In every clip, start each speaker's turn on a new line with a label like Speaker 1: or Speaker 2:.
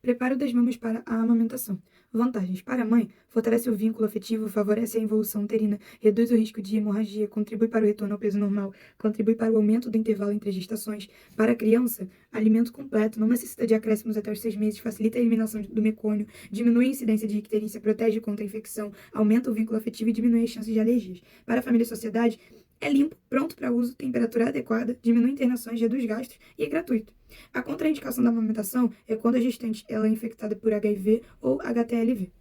Speaker 1: Preparo das mamas para a amamentação. Vantagens. Para a mãe, fortalece o vínculo afetivo, favorece a evolução uterina, reduz o risco de hemorragia, contribui para o retorno ao peso normal, contribui para o aumento do intervalo entre gestações. Para a criança, alimento completo, não necessita de acréscimos até os 6 meses, facilita a eliminação do mecônio, diminui a incidência de icterícia, protege contra a infecção, aumenta o vínculo afetivo e diminui as chances de alergias. Para a família e sociedade, é limpo, pronto para uso, temperatura adequada, diminui internações, reduz gastos e é gratuito. A contraindicação da amamentação é quando a gestante ela é infectada por HIV ou HTLV.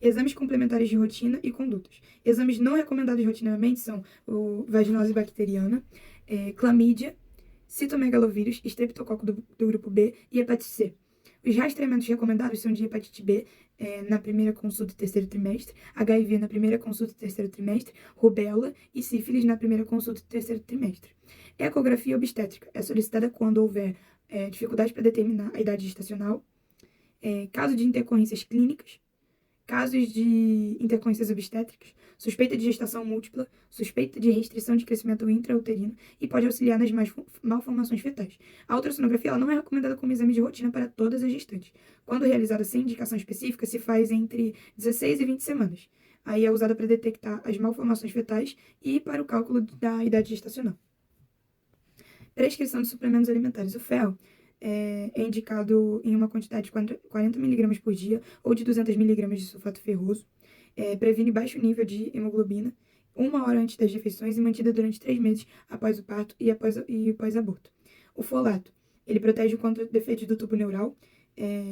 Speaker 1: Exames complementares de rotina e condutas. Exames não recomendados rotineiramente são o vaginose bacteriana, clamídia, citomegalovírus, estreptococo do grupo B e hepatite C. Os rastreamentos recomendados são de hepatite B na primeira consulta e terceiro trimestre, HIV na primeira consulta e terceiro trimestre, rubéola e sífilis na primeira consulta e terceiro trimestre. Ecografia obstétrica é solicitada quando houver dificuldade para determinar a idade gestacional, caso de intercorrências clínicas, casos de intercorrências obstétricas, suspeita de gestação múltipla, suspeita de restrição de crescimento intrauterino e pode auxiliar nas malformações fetais. A ultrassonografia ela não é recomendada como exame de rotina para todas as gestantes. Quando realizada sem indicação específica, se faz entre 16 e 20 semanas. Aí é usada para detectar as malformações fetais e para o cálculo da idade gestacional. Prescrição de suplementos alimentares. O ferro é indicado em uma quantidade de 40 mg por dia ou de 200 mg de sulfato ferroso. Previne baixo nível de hemoglobina 1 hora antes das refeições e mantida durante 3 meses após o parto e pós-aborto. O folato, ele protege contra defeitos do tubo neural.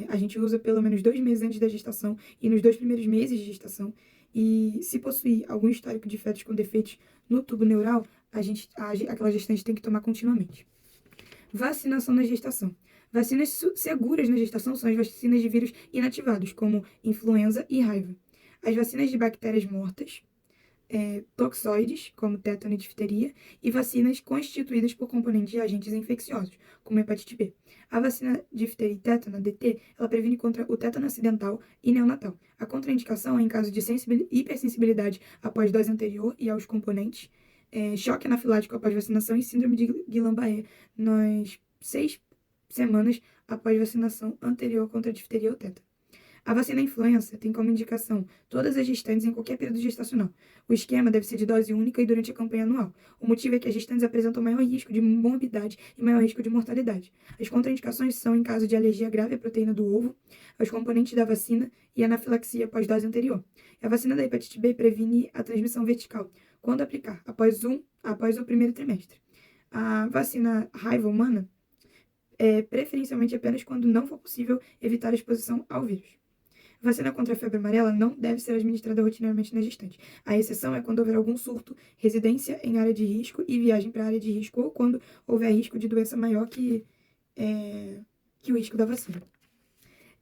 Speaker 1: A gente usa pelo menos 2 meses antes da gestação e nos 2 primeiros meses de gestação. E se possuir algum histórico de fetos com defeitos no tubo neural, aquela gestante tem que tomar continuamente. Vacinação na gestação. Vacinas seguras na gestação são as vacinas de vírus inativados, como influenza e raiva. As vacinas de bactérias mortas, toxoides, como tétano e difteria, e vacinas constituídas por componentes de agentes infecciosos, como hepatite B. A vacina de difteria e tétano, DT, ela previne contra o tétano acidental e neonatal. A contraindicação é em caso de hipersensibilidade após dose anterior e aos componentes, choque anafilático após vacinação e síndrome de Guillain-Barré nas 6 semanas após vacinação anterior contra a difteria ou tétano. A vacina influenza tem como indicação todas as gestantes em qualquer período gestacional. O esquema deve ser de dose única e durante a campanha anual. O motivo é que as gestantes apresentam maior risco de morbidade e maior risco de mortalidade. As contraindicações são em caso de alergia grave à proteína do ovo, aos componentes da vacina e anafilaxia após dose anterior. A vacina da hepatite B previne a transmissão vertical, quando aplicar, após o primeiro trimestre. A vacina raiva humana é preferencialmente apenas quando não for possível evitar a exposição ao vírus. Vacina contra a febre amarela não deve ser administrada rotineiramente na gestante. A exceção é quando houver algum surto, residência em área de risco e viagem para a área de risco, ou quando houver risco de doença maior que o risco da vacina.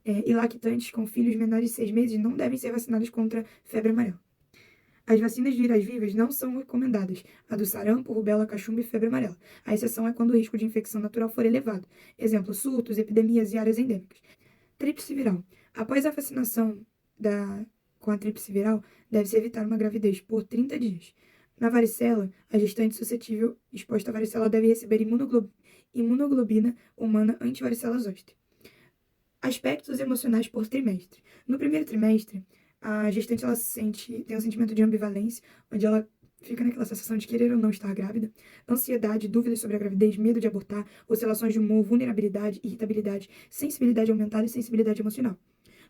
Speaker 1: E lactantes com filhos menores de 6 meses não devem ser vacinados contra febre amarela. As vacinas de virais vivas não são recomendadas, a do sarampo, rubéola, cachumba e febre amarela. A exceção é quando o risco de infecção natural for elevado. Exemplo, surtos, epidemias e áreas endêmicas. Tríplice viral. Após a vacinação com a tríplice viral, deve-se evitar uma gravidez por 30 dias. Na varicela, a gestante suscetível exposta à varicela deve receber imunoglobina humana antivaricela zoster. Aspectos emocionais por trimestre. No primeiro trimestre, a gestante ela tem um sentimento de ambivalência, onde ela fica naquela sensação de querer ou não estar grávida, ansiedade, dúvidas sobre a gravidez, medo de abortar, oscilações de humor, vulnerabilidade, irritabilidade, sensibilidade aumentada e sensibilidade emocional.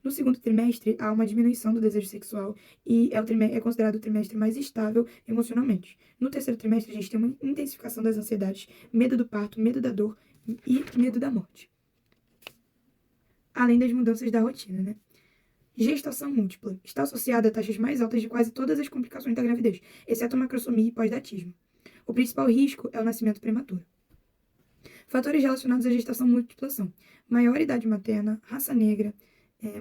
Speaker 1: No segundo trimestre, há uma diminuição do desejo sexual e é considerado o trimestre mais estável emocionalmente. No terceiro trimestre, a gente tem uma intensificação das ansiedades, medo do parto, medo da dor e medo da morte. Além das mudanças da rotina, né? Gestação múltipla. Está associada a taxas mais altas de quase todas as complicações da gravidez, exceto macrosomia e pós-datismo. O principal risco é o nascimento prematuro. Fatores relacionados à gestação múltipla são maior idade materna, raça negra,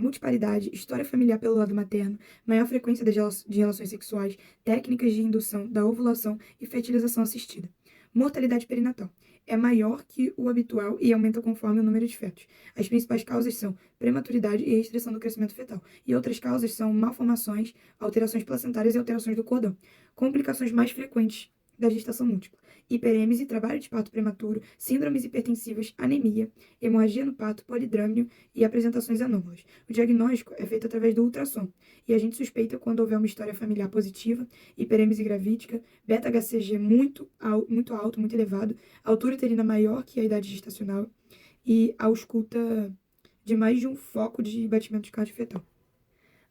Speaker 1: multiparidade, história familiar pelo lado materno, maior frequência de relações sexuais, técnicas de indução da ovulação e fertilização assistida. Mortalidade perinatal. É maior que o habitual e aumenta conforme o número de fetos. As principais causas são prematuridade e restrição do crescimento fetal. E outras causas são malformações, alterações placentárias e alterações do cordão. Complicações mais frequentes da gestação múltipla, hiperêmese, trabalho de parto prematuro, síndromes hipertensivas, anemia, hemorragia no parto, polidrâmio e apresentações anômalas. O diagnóstico é feito através do ultrassom e a gente suspeita quando houver uma história familiar positiva, hiperêmese gravídica, beta-HCG muito alto, muito elevado, altura uterina maior que a idade gestacional e ausculta de mais de um foco de batimento de cardio fetal.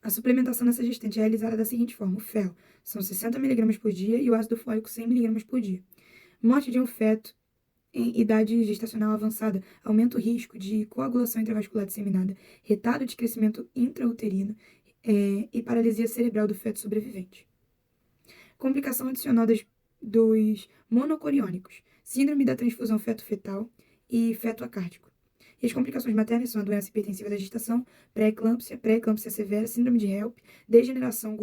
Speaker 1: A suplementação nessa gestante é realizada da seguinte forma: o fel são 60 mg por dia e o ácido fólico 100 mg por dia. Morte de um feto em idade gestacional avançada aumenta o risco de coagulação intravascular disseminada, retardo de crescimento intrauterino e paralisia cerebral do feto sobrevivente. Complicação adicional dos monocoriônicos, síndrome da transfusão feto-fetal e feto acárdico. E as complicações maternas são a doença hipertensiva da gestação, pré-eclâmpsia severa, síndrome de HELP, degeneração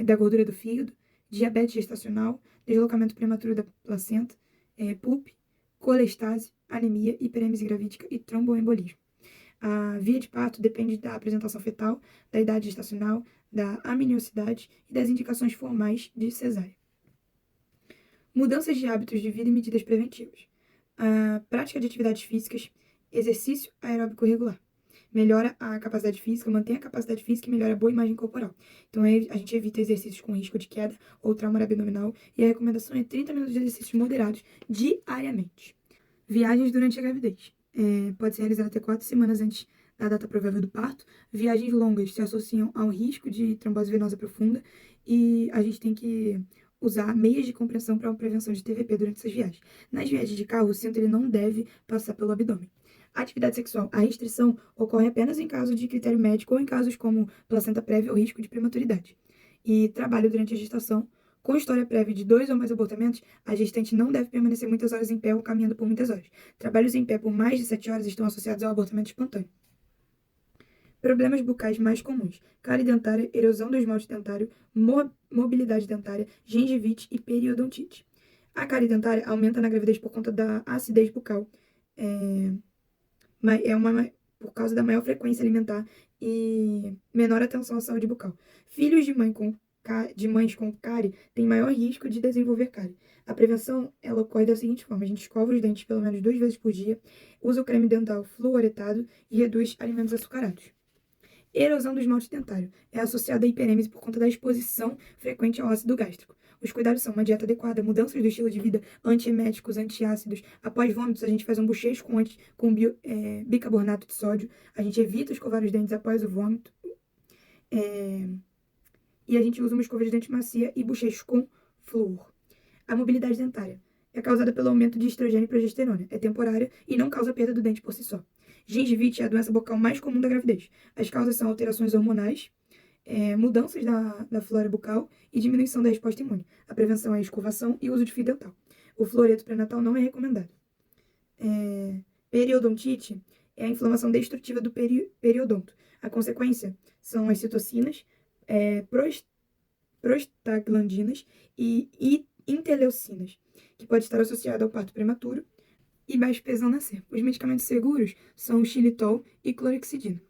Speaker 1: da gordura do fígado, diabetes gestacional, deslocamento prematuro da placenta, PUP, colestase, anemia, hiperêmese gravídica e tromboembolismo. A via de parto depende da apresentação fetal, da idade gestacional, da amniosidade e das indicações formais de cesárea. Mudanças de hábitos de vida e medidas preventivas. A prática de atividades físicas, exercício aeróbico regular. Melhora a capacidade física, mantém a capacidade física e melhora a boa imagem corporal. Então, a gente evita exercícios com risco de queda ou trauma abdominal e a recomendação é 30 minutos de exercícios moderados diariamente. Viagens durante a gravidez. Pode ser realizada até 4 semanas antes da data provável do parto. Viagens longas se associam ao risco de trombose venosa profunda e a gente tem que usar meias de compressão para a prevenção de TVP durante essas viagens. Nas viagens de carro, o cinto ele não deve passar pelo abdômen. Atividade sexual. A restrição ocorre apenas em caso de critério médico ou em casos como placenta prévia ou risco de prematuridade. E trabalho durante a gestação. Com história prévia de 2 ou mais abortamentos, a gestante não deve permanecer muitas horas em pé ou caminhando por muitas horas. Trabalhos em pé por mais de 7 horas estão associados ao abortamento espontâneo. Problemas bucais mais comuns: cárie dentária, erosão do esmalte dentário, mobilidade dentária, gengivite e periodontite. A cárie dentária aumenta na gravidez por conta da acidez bucal, por causa da maior frequência alimentar e menor atenção à saúde bucal. Filhos de mães com cárie têm maior risco de desenvolver cárie. A prevenção ela ocorre da seguinte forma: a gente escova os dentes pelo menos 2 vezes por dia, usa o creme dental fluoretado e reduz alimentos açucarados. Erosão do esmalte dentário é associada à hiperêmese por conta da exposição frequente ao ácido gástrico. Os cuidados são uma dieta adequada, mudanças do estilo de vida, antieméticos, antiácidos. Após vômitos, a gente faz um bochecho com bicarbonato de sódio. A gente evita escovar os dentes após o vômito. E a gente usa uma escova de dente macia e bochechos com flúor. A mobilidade dentária é causada pelo aumento de estrogênio e progesterona. É temporária e não causa perda do dente por si só. Gengivite é a doença bucal mais comum da gravidez. As causas são alterações hormonais, mudanças da flora bucal e diminuição da resposta imune. A prevenção é a escovação e uso de fio dental. O fluoreto pré-natal não é recomendado. Periodontite é a inflamação destrutiva do periodonto. A consequência são as citocinas, prostaglandinas e interleucinas, que pode estar associada ao parto prematuro e baixo peso ao nascer. Os medicamentos seguros são o xilitol e clorexidina.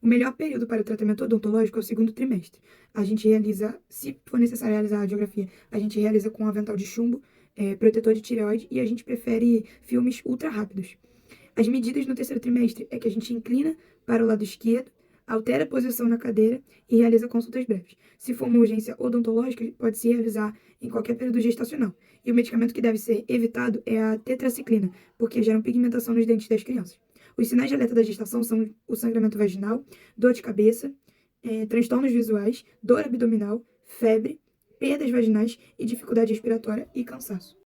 Speaker 1: O melhor período para o tratamento odontológico é o segundo trimestre. A gente realiza, se for necessário realizar a radiografia, a gente realiza com avental de chumbo, protetor de tireoide e a gente prefere filmes ultra rápidos. As medidas no terceiro trimestre é que a gente inclina para o lado esquerdo, altera a posição na cadeira e realiza consultas breves. Se for uma urgência odontológica, pode-se realizar em qualquer período gestacional. E o medicamento que deve ser evitado é a tetraciclina, porque geram pigmentação nos dentes das crianças. Os sinais de alerta da gestação são o sangramento vaginal, dor de cabeça, transtornos visuais, dor abdominal, febre, perdas vaginais e dificuldade respiratória e cansaço.